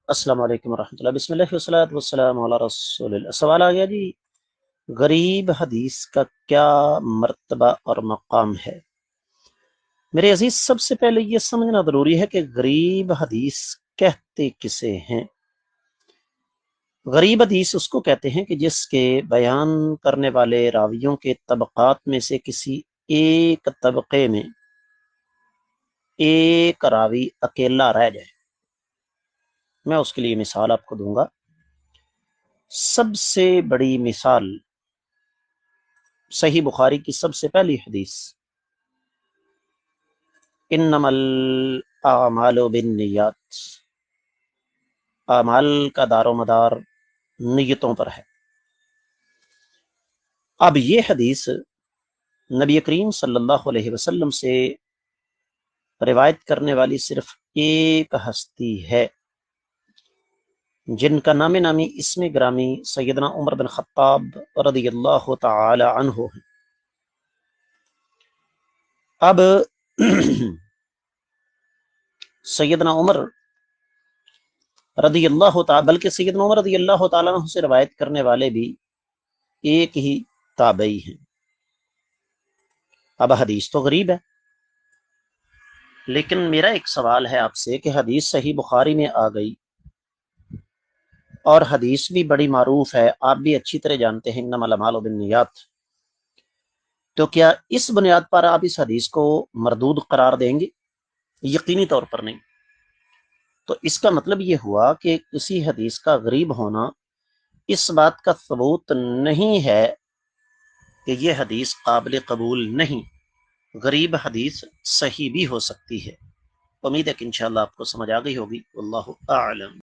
السلام علیکم ورحمۃ اللہ، بسم اللہ والصلاۃ والسلام علی رسول اللہ۔ سوال آ گیا جی، غریب حدیث کا کیا مرتبہ اور مقام ہے؟ میرے عزیز، سب سے پہلے یہ سمجھنا ضروری ہے کہ غریب حدیث کہتے کسے ہیں۔ غریب حدیث اس کو کہتے ہیں کہ جس کے بیان کرنے والے راویوں کے طبقات میں سے کسی ایک طبقے میں ایک راوی اکیلا رہ جائے۔ میں اس کے لیے مثال آپ کو دوں گا۔ سب سے بڑی مثال صحیح بخاری کی سب سے پہلی حدیث، انما الاعمال بالنیات، اعمال کا دار و مدار نیتوں پر ہے۔ اب یہ حدیث نبی کریم صلی اللہ علیہ وسلم سے روایت کرنے والی صرف ایک ہستی ہے، جن کا نام نامی اسم گرامی سیدنا عمر بن خطاب رضی اللہ تعالی عنہ ہے۔ اب سیدنا عمر رضی اللہ تعالی بلکہ سیدنا عمر رضی اللہ تعالیٰ عنہ سے روایت کرنے والے بھی ایک ہی تابعی ہیں۔ اب حدیث تو غریب ہے، لیکن میرا ایک سوال ہے آپ سے کہ حدیث صحیح بخاری میں آ گئی اور حدیث بھی بڑی معروف ہے، آپ بھی اچھی طرح جانتے ہیں انما الاعمال بالنیات، تو کیا اس بنیاد پر آپ اس حدیث کو مردود قرار دیں گے؟ یقینی طور پر نہیں۔ تو اس کا مطلب یہ ہوا کہ کسی حدیث کا غریب ہونا اس بات کا ثبوت نہیں ہے کہ یہ حدیث قابل قبول نہیں۔ غریب حدیث صحیح بھی ہو سکتی ہے۔ امید ہے کہ انشاءاللہ آپ کو سمجھ آ گئی ہوگی۔ واللہ اعلم۔